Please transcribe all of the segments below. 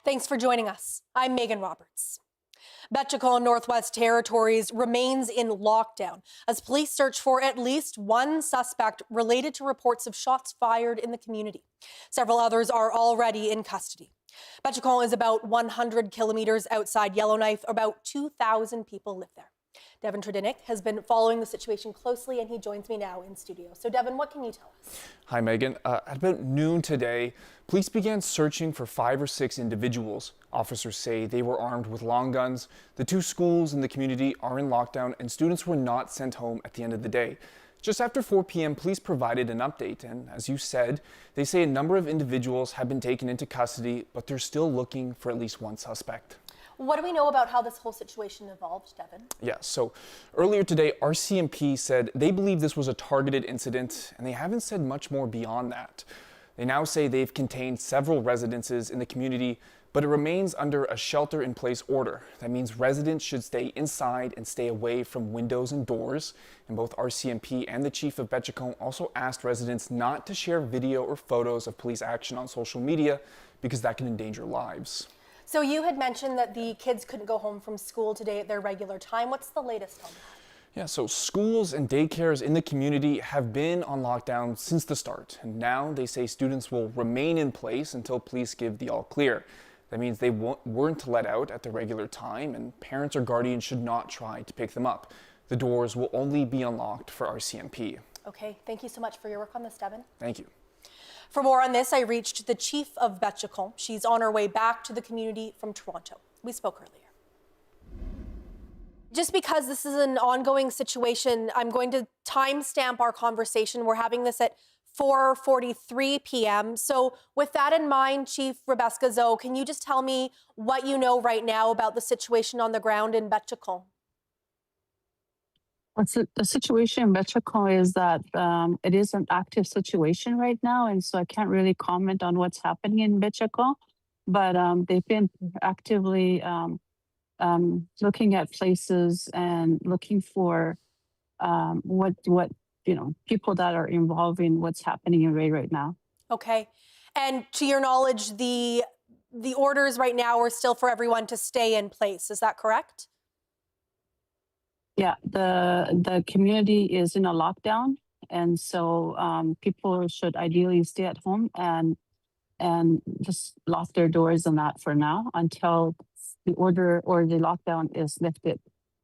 Thanks for joining us. I'm Megan Roberts. Behchoko, Northwest Territories remains in lockdown as police search for at least one suspect related to reports of shots fired in the community. Several others are already in custody. Behchoko is about 100 kilometers outside Yellowknife. About 2,000 people live there. Devin Tredinik has been following the situation closely, and he joins me now in studio. So, Devin, what can you tell us? Hi, Megan. At about noon today, police began searching for 5 or 6 individuals. Officers say they were armed with long guns. The 2 schools in the community are in lockdown, and students were not sent home at the end of the day. Just after 4 p.m., police provided an update, and as you said, they say a number of individuals have been taken into custody, but they're still looking for at least one suspect. What do we know about how this whole situation evolved, Devin? Yeah, so earlier today, RCMP said they believe this was a targeted incident, and they haven't said much more beyond that. They now say they've contained several residences in the community, but it remains under a shelter-in-place order. That means residents should stay inside and stay away from windows and doors. And both RCMP and the chief of Behchoko also asked residents not to share video or photos of police action on social media because that can endanger lives. So you had mentioned that the kids couldn't go home from school today at their regular time. What's the latest on that? Yeah, so schools and daycares in the community have been on lockdown since the start. And now they say students will remain in place until police give the all clear. That means they weren't let out at the regular time, and parents or guardians should not try to pick them up. The doors will only be unlocked for RCMP. Okay, thank you so much for your work on this, Devin. Thank you. For more on this, I reached the chief of Behchoko. She's on her way back to the community from Toronto. We spoke earlier. Just because this is an ongoing situation, I'm going to timestamp our conversation. We're having this at 4:43 p.m. So with that in mind, Chief Rebecca Zoe, can you just tell me what you know right now about the situation on the ground in Behchoko? The situation in Behchoko is that it is an active situation right now, and so I can't really comment on what's happening in Behchoko, but they've been actively looking at places and looking for what people that are involved in what's happening in Ray right now. Okay, and to your knowledge, the orders right now are still for everyone to stay in place. Is that correct? Yeah, the community is in a lockdown, and so people should ideally stay at home and just lock their doors and that for now until the order or the lockdown is lifted.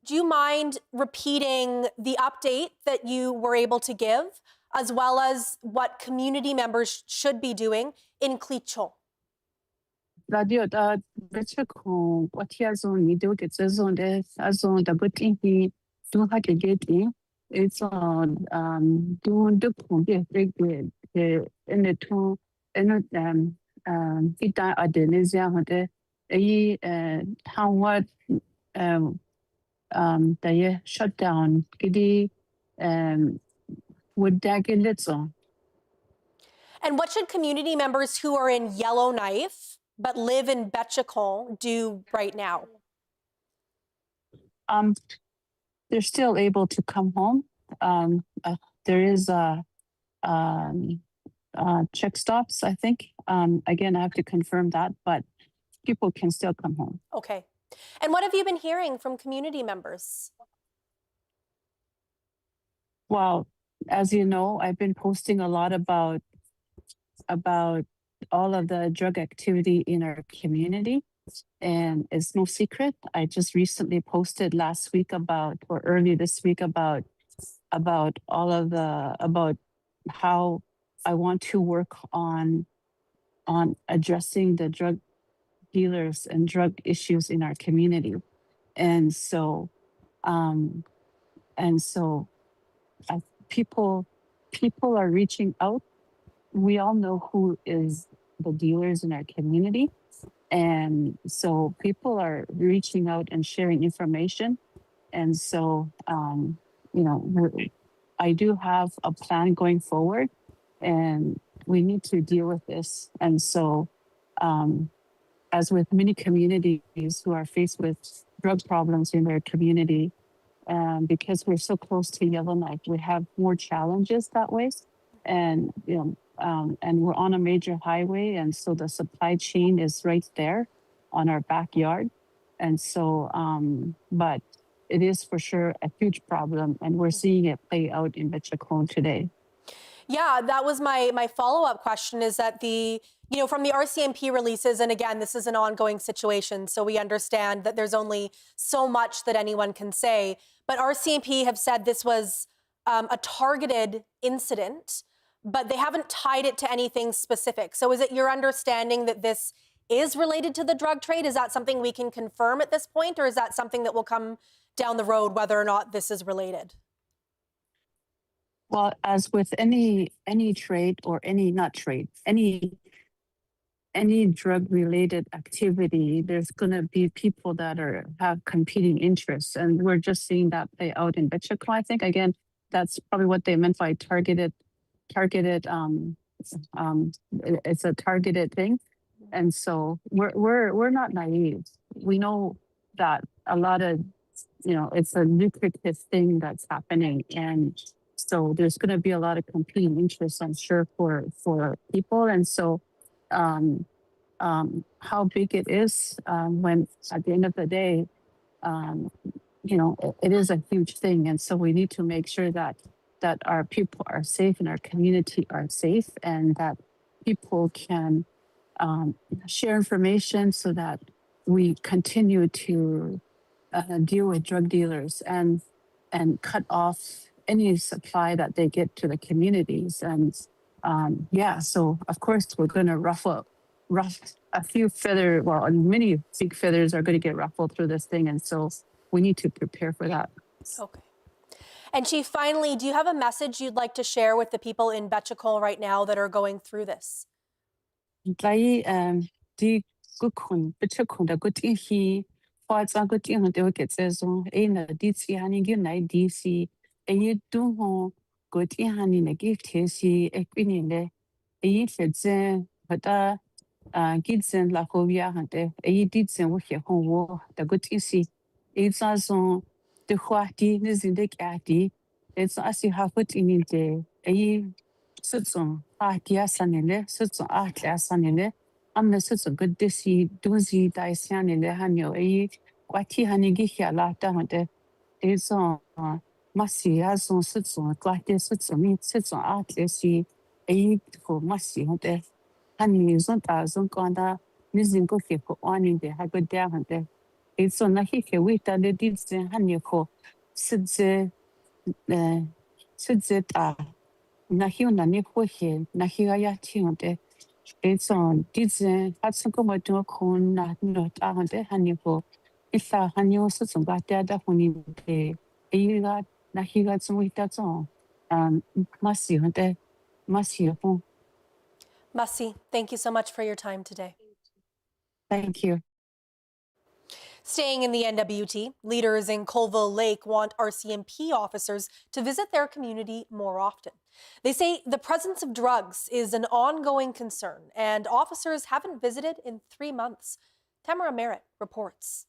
Do you mind repeating the update that you were able to give, as well as what community members should be doing in Iqaluit? Radio da Behchoko watia zone ni do get zone de zone da buti hi do ha ke get it's on do be break the in the two and ita adenizia hode how what the shutdown kidi would that get little. And what should community members who are in Yellowknife but live in Behchoko do right now? They're still able to come home. There is check stops, I think. Again, I have to confirm that, but people can still come home. Okay. And what have you been hearing from community members? Well, as you know, I've been posting a lot about all of the drug activity in our community. And it's no secret. I just recently posted last week or early this week about how I want to work on addressing the drug dealers and drug issues in our community. And so people are reaching out. We all know who is the dealers in our community. And so people are reaching out and sharing information. And so, I do have a plan going forward, and we need to deal with this. And so, as with many communities who are faced with drug problems in their community, because we're so close to Yellowknife, we have more challenges that way. And, and we're on a major highway, and so the supply chain is right there. on our backyard. And so, but it is for sure a huge problem, and we're seeing it play out in Behchoko today. Yeah, that was my follow-up question, is that from the RCMP releases, and again, this is an ongoing situation, so we understand that there's only so much that anyone can say, but RCMP have said this was a targeted incident, but they haven't tied it to anything specific. So is it your understanding that this is related to the drug trade? Is that something we can confirm at this point, or is that something that will come down the road, whether or not this is related? Well, as with any trade or any drug related activity, there's going to be people that have competing interests, and we're just seeing that play out in Behchoko. I think again, that's probably what they meant by targeted. It's a targeted thing, and so we're not naive. We know that a lot of it's a lucrative thing that's happening, and so there's going to be a lot of competing interests, I'm sure, for people, and so. How big it is when at the end of the day, it is a huge thing. And so we need to make sure that our people are safe and our community are safe, and that people can share information so that we continue to deal with drug dealers and cut off any supply that they get to the communities. And so of course we're going to ruffle a few feathers. Well, many big feathers are going to get ruffled through this thing, and so we need to prepare for that. Okay. And Chief, finally, do you have a message you'd like to share with the people in Behchoko right now that are going through this? Di gukun Behchoko da gutin hi faz gutin de get saison na di si hani gi nai di si e du ho gutin hani na gift si equinile e fedze hata gidzen la kovia hante e ditzen wo he ho wo da gutin si e saison de khwati ne zinde kati it's as you have put in the sitson dia sanele sitson dia sanele amne sitson good disi duzi dai sanele hanyo kwati hanigi hiala ta hante it's masi son sitson kwati sitson mi sitson si ko masi hante hani zon ta zon konda nizin ko ke ko ani de ha good dia hante it's on na hi ke wita de ditse hanyo ko sitze ta na hiu na ni ko he na hiu ya tionde it's on ditse hatsun ko mo to kon na no ta hande hani ko isa hanyo so so ga ta da honi de ga na hiu ga tsum ita so masi hande masi ho. Masi, thank you so much for your time today. Thank you. Staying in the NWT, leaders in Colville Lake want RCMP officers to visit their community more often. They say the presence of drugs is an ongoing concern, and officers haven't visited in 3 months. Tamara Merritt reports.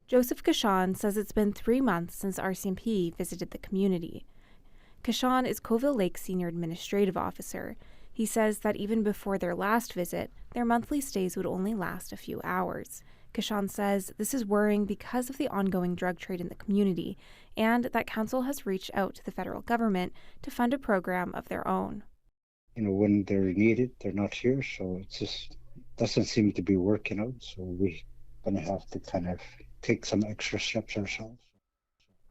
Joseph Kashan says it's been 3 months since RCMP visited the community. Kashan is Colville Lake's senior administrative officer. He says that even before their last visit, their monthly stays would only last a few hours. Kashan says this is worrying because of the ongoing drug trade in the community, and that council has reached out to the federal government to fund a program of their own. When they're needed, they're not here, so it just doesn't seem to be working out. So we're going to have to kind of take some extra steps ourselves.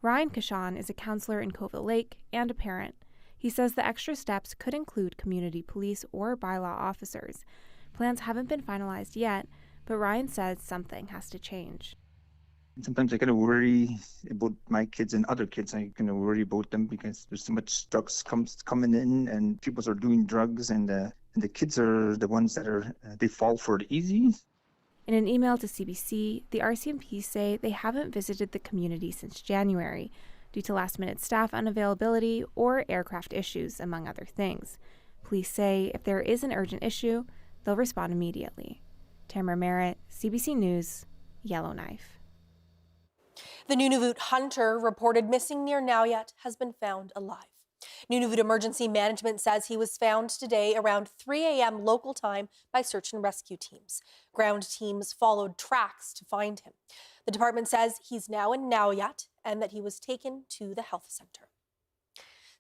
Ryan Kashan is a counselor in Colville Lake and a parent. He says the extra steps could include community police or bylaw officers. Plans haven't been finalized yet, but Ryan says something has to change. Sometimes I kind of worry about my kids and other kids. I kind of worry about them because there's so much drugs coming in, and people are doing drugs, and the kids are the ones that they fall for it easy. In an email to CBC, the RCMP say they haven't visited the community since January due to last-minute staff unavailability or aircraft issues, among other things. Police say if there is an urgent issue, they'll respond immediately. Tamara Merritt, CBC News, Yellowknife. The Nunavut hunter reported missing near Nauyet has been found alive. Nunavut Emergency Management says he was found today around 3 a.m. local time by search and rescue teams. Ground teams followed tracks to find him. The department says he's now in Nauyat and that he was taken to the health center.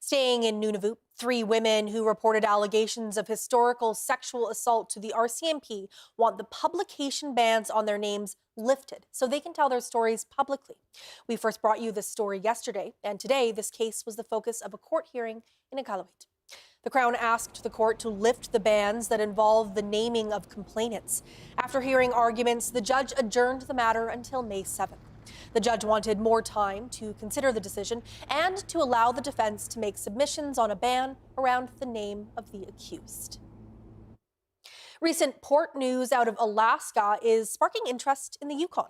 Staying in Nunavut, 3 women who reported allegations of historical sexual assault to the RCMP want the publication bans on their names lifted so they can tell their stories publicly. We first brought you this story yesterday, and today this case was the focus of a court hearing in Iqaluit. The Crown asked the court to lift the bans that involve the naming of complainants. After hearing arguments, the judge adjourned the matter until May 7th. The judge wanted more time to consider the decision and to allow the defense to make submissions on a ban around the name of the accused. Recent port news out of Alaska is sparking interest in the Yukon.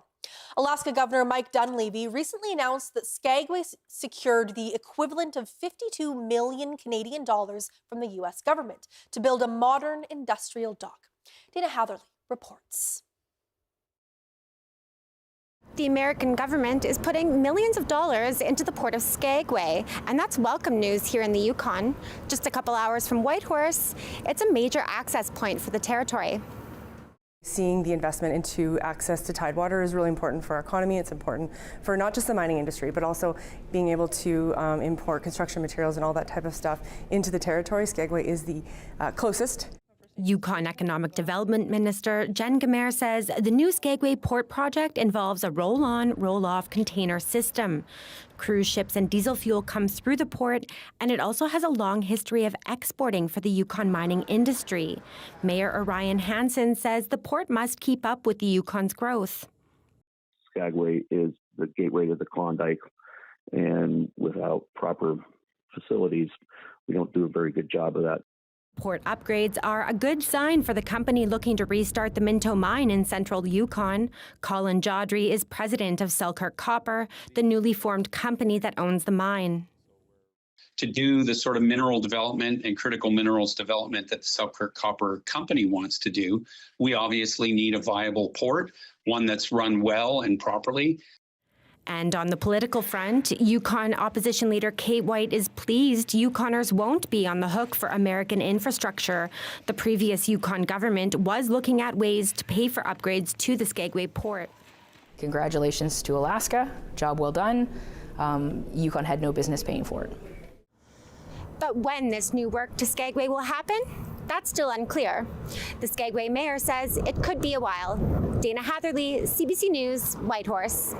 Alaska Governor Mike Dunleavy recently announced that Skagway secured the equivalent of 52 million Canadian dollars from the U.S. government to build a modern industrial dock. Dana Hatherley reports. The American government is putting millions of dollars into the port of Skagway, and that's welcome news here in the Yukon. Just a couple hours from Whitehorse, it's a major access point for the territory. Seeing the investment into access to tidewater is really important for our economy. It's important for not just the mining industry, but also being able to import construction materials and all that type of stuff into the territory. Skagway is the closest. Yukon Economic Development Minister Jen Gamer says the new Skagway port project involves a roll-on, roll-off container system. Cruise ships and diesel fuel come through the port, and it also has a long history of exporting for the Yukon mining industry. Mayor Orion Hansen says the port must keep up with the Yukon's growth. Skagway is the gateway to the Klondike, and without proper facilities, we don't do a very good job of that. Port upgrades are a good sign for the company looking to restart the Minto mine in central Yukon. Colin Jodry is president of Selkirk Copper, the newly formed company that owns the mine. To do the sort of mineral development and critical minerals development that the Selkirk Copper Company wants to do, we obviously need a viable port, one that's run well and properly. And on the political front, Yukon opposition leader Kate White is pleased Yukoners won't be on the hook for American infrastructure. The previous Yukon government was looking at ways to pay for upgrades to the Skagway port. Congratulations to Alaska. Job well done. Yukon had no business paying for it. But when this new work to Skagway will happen, that's still unclear. The Skagway mayor says it could be a while. Dana Hatherley, CBC News, Whitehorse.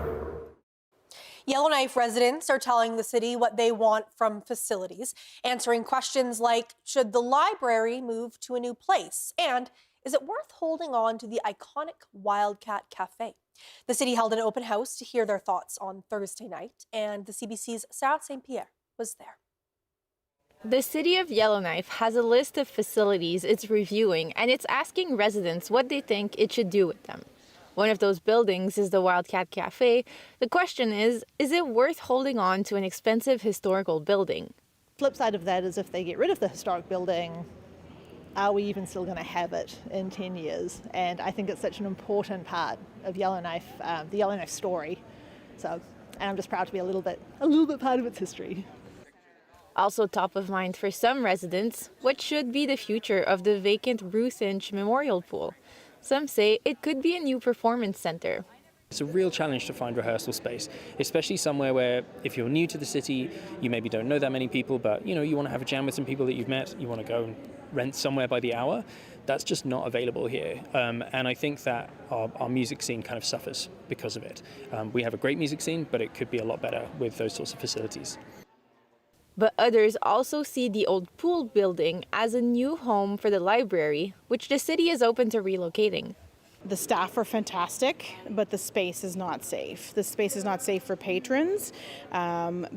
Yellowknife residents are telling the city what they want from facilities, answering questions like, should the library move to a new place? And is it worth holding on to the iconic Wildcat Cafe? The city held an open house to hear their thoughts on Thursday night, and the CBC's Sarah St. Pierre was there. The city of Yellowknife has a list of facilities it's reviewing, and it's asking residents what they think it should do with them. One of those buildings is the Wildcat Cafe. The question is it worth holding on to an expensive historical building? Flip side of that is if they get rid of the historic building, are we even still going to have it in 10 years? And I think it's such an important part of Yellowknife, the Yellowknife story. And I'm just proud to be a little bit part of its history. Also top of mind for some residents, what should be the future of the vacant Ruth Inch Memorial Pool? Some say it could be a new performance center. It's a real challenge to find rehearsal space, especially somewhere where if you're new to the city, you maybe don't know that many people, but you want to have a jam with some people that you've met, you want to go and rent somewhere by the hour. That's just not available here. And I think that our music scene kind of suffers because of it. We have a great music scene, but it could be a lot better with those sorts of facilities. But others also see the old pool building as a new home for the library, which the city is open to relocating. The staff are fantastic, but the space is not safe. The space is not safe for patrons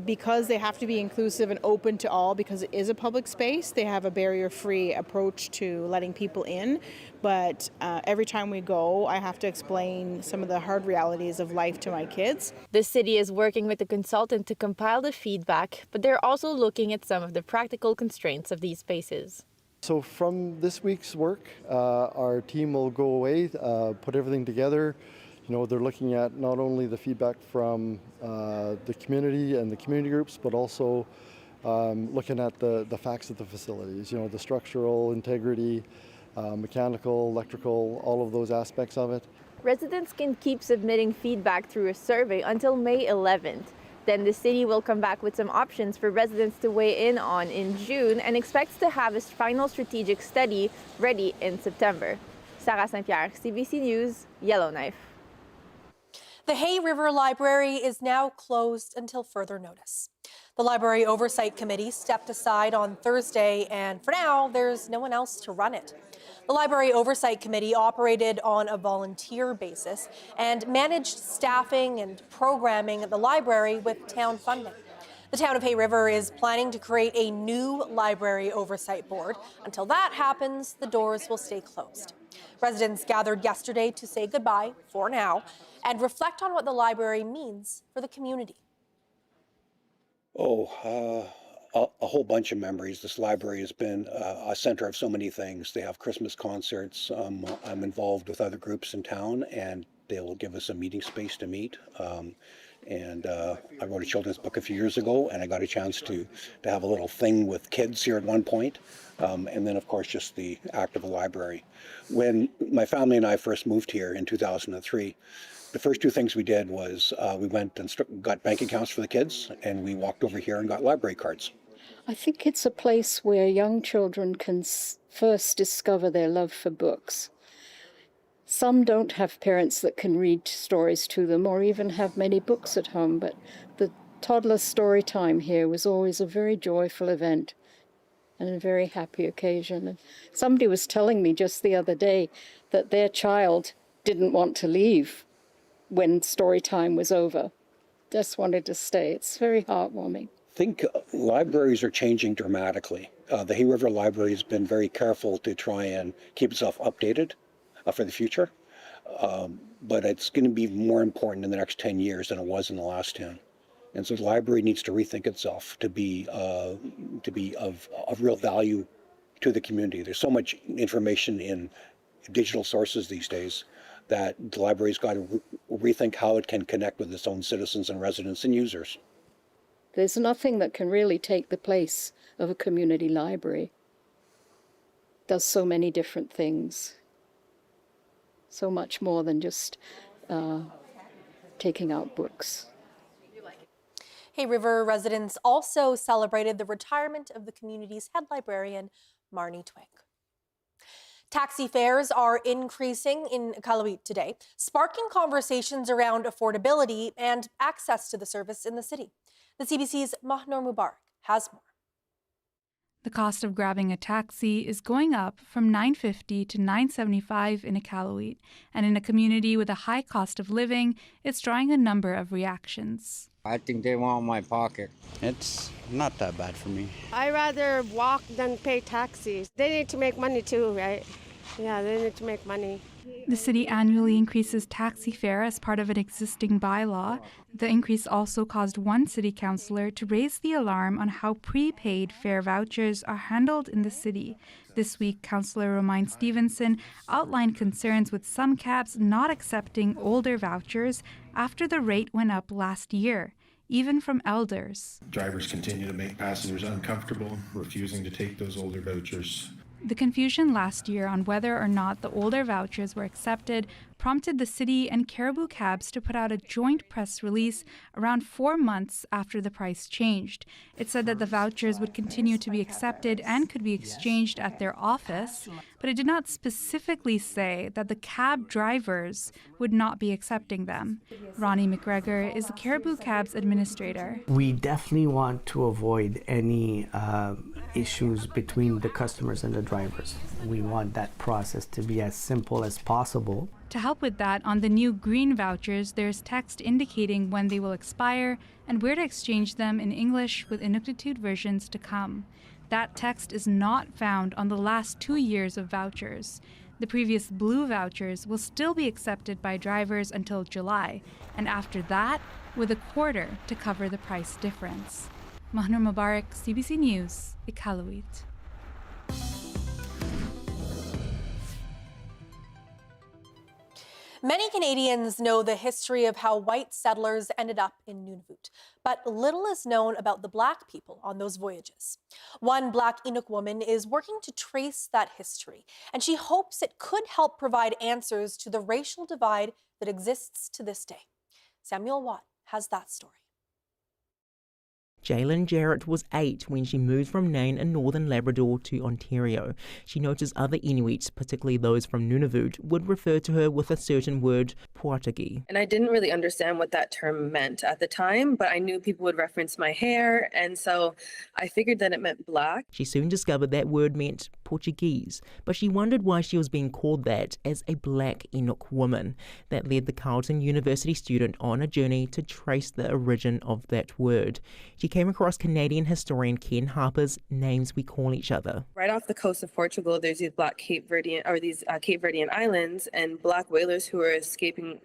because they have to be inclusive and open to all because it is a public space. They have a barrier-free approach to letting people in, but every time we go, I have to explain some of the hard realities of life to my kids. The city is working with a consultant to compile the feedback, but they're also looking at some of the practical constraints of these spaces. So from this week's work, our team will go away, put everything together. They're looking at not only the feedback from the community and the community groups, but also looking at the facts of the facilities, the structural integrity, mechanical, electrical, all of those aspects of it. Residents can keep submitting feedback through a survey until May 11th. Then the city will come back with some options for residents to weigh in on in June and expects to have its final strategic study ready in September. Sarah Saint-Pierre, CBC News, Yellowknife. The Hay River Library is now closed until further notice. The Library Oversight Committee stepped aside on Thursday, and for now, there's no one else to run it. The Library Oversight Committee operated on a volunteer basis and managed staffing and programming at the library with town funding. The town of Hay River is planning to create a new library oversight board. Until that happens, the doors will stay closed. Residents gathered yesterday to say goodbye for now and reflect on what the library means for the community. A whole bunch of memories. This library has been a center of so many things. They have Christmas concerts. I'm involved with other groups in town, and they'll give us a meeting space to meet. I wrote a children's book a few years ago, and I got a chance to have a little thing with kids here at one point. And then, of course, just the act of a library. When my family and I first moved here in 2003, the first two things we did was we went and got bank accounts for the kids, and we walked over here and got library cards. I think it's a place where young children can first discover their love for books. Some don't have parents that can read stories to them or even have many books at home, but the toddler story time here was always a very joyful event and a very happy occasion. And somebody was telling me just the other day that their child didn't want to leave when story time was over, just wanted to stay. It's very heartwarming. I think libraries are changing dramatically. The Hay River Library has been very careful to try and keep itself updated for the future, but it's going to be more important in the next 10 years than it was in the last 10. And so the library needs to rethink itself to be of real value to the community. There's so much information in digital sources these days that the library's got to rethink how it can connect with its own citizens and residents and users. There's nothing that can really take the place of a community library. It does so many different things. So much more than just taking out books. Hay River residents also celebrated the retirement of the community's head librarian, Marnie Twig. Taxi fares are increasing in Iqaluit today, sparking conversations around affordability and access to the service in the city. The CBC's Mahnor Mubarak has more. The cost of grabbing a taxi is going up from $9.50 to $9.75 in Iqaluit, and in a community with a high cost of living, it's drawing a number of reactions. I think they want my pocket. It's not that bad for me. I rather walk than pay taxis. They need to make money too, right? Yeah, they need to make money. The city annually increases taxi fare as part of an existing bylaw. The increase also caused one city councillor to raise the alarm on how prepaid fare vouchers are handled in the city. This week, Councillor Romain Stevenson outlined concerns with some cabs not accepting older vouchers after the rate went up last year, even from elders. Drivers continue to make passengers uncomfortable, refusing to take those older vouchers. The confusion last year on whether or not the older vouchers were accepted prompted the city and Caribou Cabs to put out a joint press release around 4 months after the price changed. It said that the vouchers would continue to be accepted and could be exchanged at their office, but it did not specifically say that the cab drivers would not be accepting them. Ronnie McGregor is the Caribou Cabs administrator. We definitely want to avoid any issues between the customers and the drivers. We want that process to be as simple as possible. To help with that, on the new green vouchers, there's text indicating when they will expire and where to exchange them in English with Inuktitut versions to come. That text is not found on the last 2 years of vouchers. The previous blue vouchers will still be accepted by drivers until July, and after that, with a quarter to cover the price difference. Mahnor Mubarak, CBC News, Iqaluit. Many Canadians know the history of how white settlers ended up in Nunavut, but little is known about the Black people on those voyages. One Black Inuk woman is working to trace that history, and she hopes it could help provide answers to the racial divide that exists to this day. Samuel Watt has that story. Jaylin Jarrett was 8 when she moved from Nain in northern Labrador to Ontario. She noticed other Inuits, particularly those from Nunavut, would refer to her with a certain word, puatagi. And I didn't really understand what that term meant at the time, but I knew people would reference my hair, and so I figured that it meant black. She soon discovered that word meant Portuguese, but she wondered why she was being called that as a Black Inuk woman. That led the Carleton University student on a journey to trace the origin of that word. She came across Canadian historian Ken Harper's Names We Call Each Other. Right off the coast of Portugal, there's these Cape Verdean islands and Black whalers who are escaping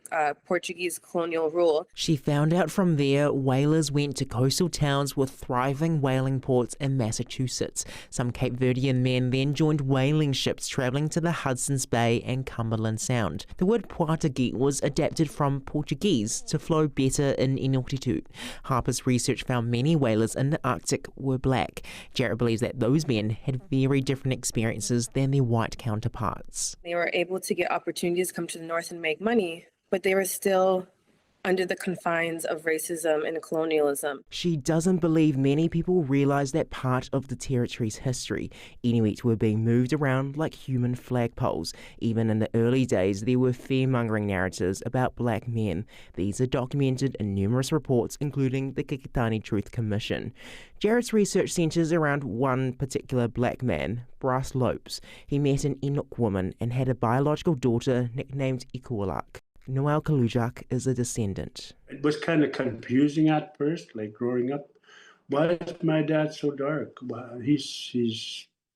Portuguese colonial rule. She found out from there whalers went to coastal towns with thriving whaling ports in Massachusetts. Some Cape Verdean men then joined whaling ships travelling to the Hudson's Bay and Cumberland Sound. The word puatagi was adapted from Portuguese to flow better in Inuktitut. Harper's research found many whalers in the Arctic were Black. Jarrett believes that those men had very different experiences than their white counterparts. They were able to get opportunities to come to the north and make money, but they were still under the confines of racism and colonialism. She doesn't believe many people realise that part of the territory's history. Inuit were being moved around like human flagpoles. Even in the early days, there were fear-mongering narratives about Black men. These are documented in numerous reports, including the Kikitani Truth Commission. Jarrett's research centres around one particular Black man, Brass Lopes. He met an Inuk woman and had a biological daughter nicknamed Iqaluit. Noel Kalujak is a descendant. It was kind of confusing at first, like growing up. Why is my dad so dark? Well, he's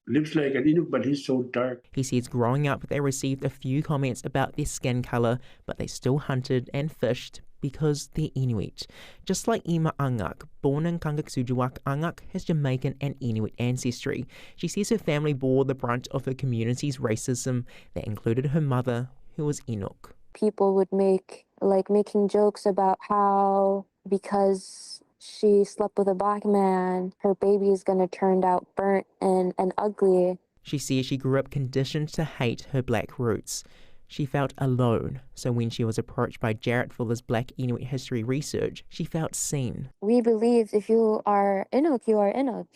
lives like an Inuk, but he's so dark. He says growing up they received a few comments about their skin colour, but they still hunted and fished because they're Inuit. Just like Ima Angak, born in Kangaksujuak, Angak has Jamaican and Inuit ancestry. She says her family bore the brunt of her community's racism that included her mother, who was Inuk. People would making jokes about how because she slept with a Black man, her baby is going to turn out burnt and ugly. She says she grew up conditioned to hate her Black roots. She felt alone, so when she was approached by Jarrett for this Black Inuit history research, she felt seen. We believe if you are Inuk, you are Inuk.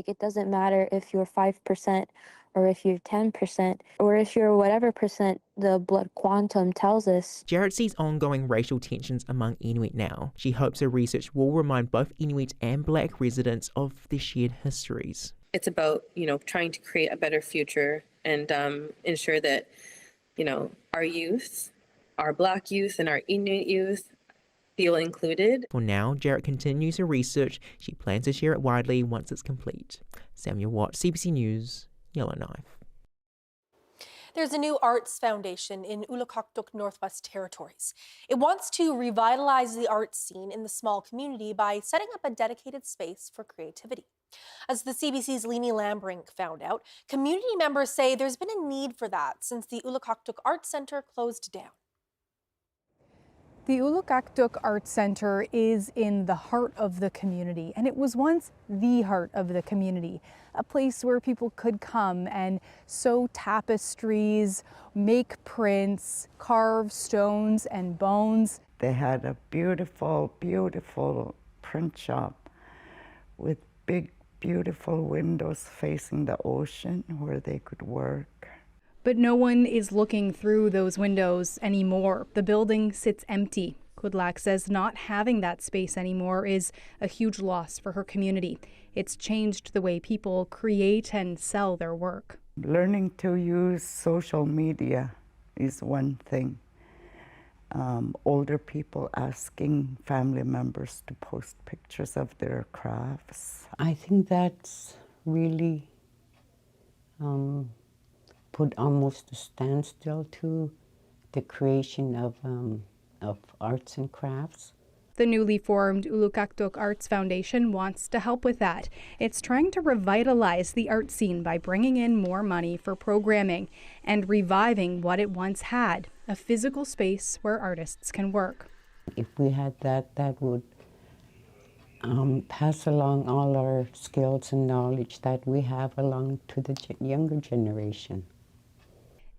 It doesn't matter if you're 5% or if you're 10%, or if you're whatever percent the blood quantum tells us. Jarrett sees ongoing racial tensions among Inuit now. She hopes her research will remind both Inuit and Black residents of their shared histories. It's about, trying to create a better future and ensure that, our youth, our Black youth and our Inuit youth feel included. For now, Jarrett continues her research. She plans to share it widely once it's complete. Samuel Watt, CBC News, Yellowknife. There's a new arts foundation in Iqaluit, Northwest Territories. It wants to revitalize the arts scene in the small community by setting up a dedicated space for creativity. As the CBC's Leni Lambrink found out, community members say there's been a need for that since the Iqaluit Arts Centre closed down. The Iqaluit Arts Centre is in the heart of the community, and it was once the heart of the community, a place where people could come and sew tapestries, make prints, carve stones and bones. They had a beautiful, beautiful print shop with big, beautiful windows facing the ocean where they could work. But no one is looking through those windows anymore. The building sits empty. Kudlak says not having that space anymore is a huge loss for her community. It's changed the way people create and sell their work. Learning to use social media is one thing. Older people asking family members to post pictures of their crafts. I think that's really put almost a standstill to the creation of arts and crafts. The newly formed Iqaluit Arts Foundation wants to help with that. It's trying to revitalize the art scene by bringing in more money for programming and reviving what it once had, a physical space where artists can work. If we had that, that would pass along all our skills and knowledge that we have along to the younger generation.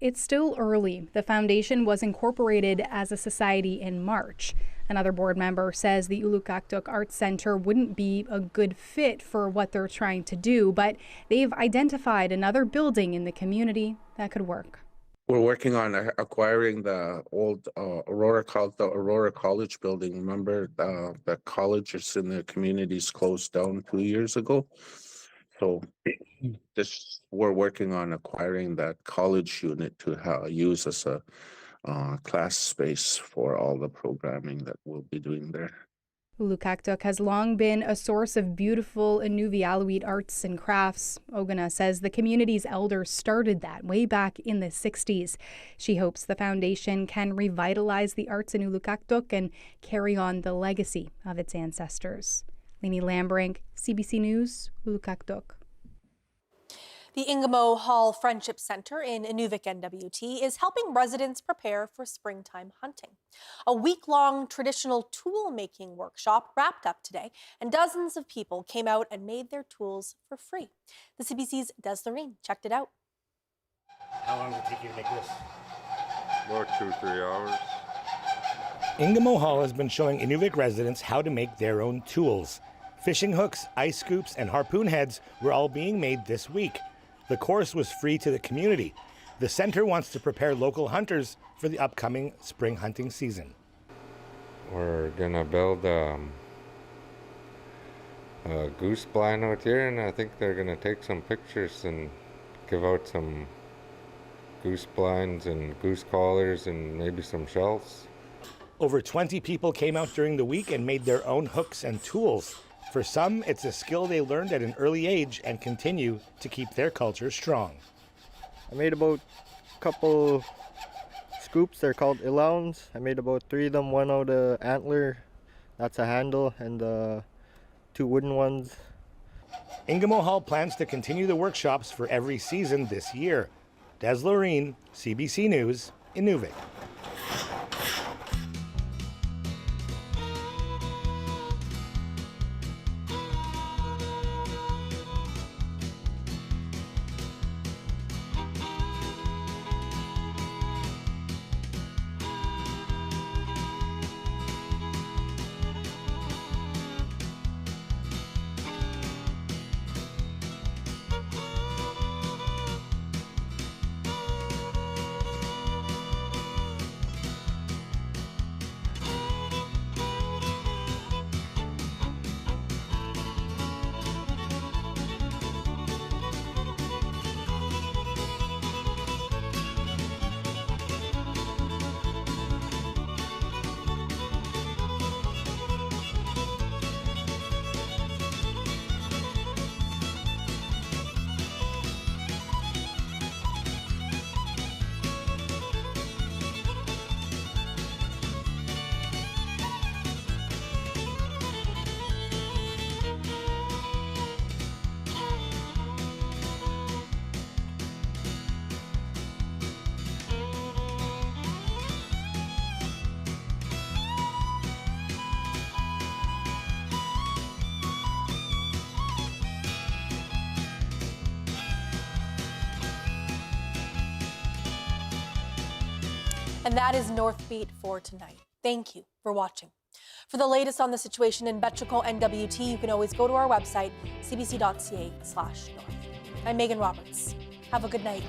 It's still early. The foundation was incorporated as a society in March. Another board member says the Iqaluit Arts Center wouldn't be a good fit for what they're trying to do, but they've identified another building in the community that could work. We're working on acquiring the old Aurora College building. Remember, the college is in the communities closed down 2 years ago. So we're working on acquiring that college unit to use as a class space for all the programming that we'll be doing there. Iqaluit has long been a source of beautiful Inuvialuit arts and crafts. Ogana says the community's elders started that way back in the 60s. She hopes the foundation can revitalize the arts in Iqaluit and carry on the legacy of its ancestors. Lainey Lambrink, CBC News, Iqaluit. The Ingamo Hall Friendship Center in Nunavut, NWT, is helping residents prepare for springtime hunting. A week-long traditional tool-making workshop wrapped up today, and dozens of people came out and made their tools for free. The CBC's Des Lorraine checked it out. How long did it take you to make this? About 2-3 hours. Ingamo Hall has been showing Inuvic residents how to make their own tools. Fishing hooks, ice scoops, and harpoon heads were all being made this week. The course was free to the community. The center wants to prepare local hunters for the upcoming spring hunting season. We're gonna build a goose blind out here, and I think they're gonna take some pictures and give out some goose blinds and goose collars and maybe some shells. Over 20 people came out during the week and made their own hooks and tools. For some, it's a skill they learned at an early age and continue to keep their culture strong. I made about a couple scoops. They're called ilowns. I made about 3 of them, one out of antler, that's a handle, and 2 wooden ones. Ingamo Hall plans to continue the workshops for every season this year. Des Lorraine, CBC News, Inuvik. And that is Northbeat for tonight. Thank you for watching. For the latest on the situation in Behchoko, NWT, you can always go to our website, cbc.ca/north. I'm Megan Roberts. Have a good night.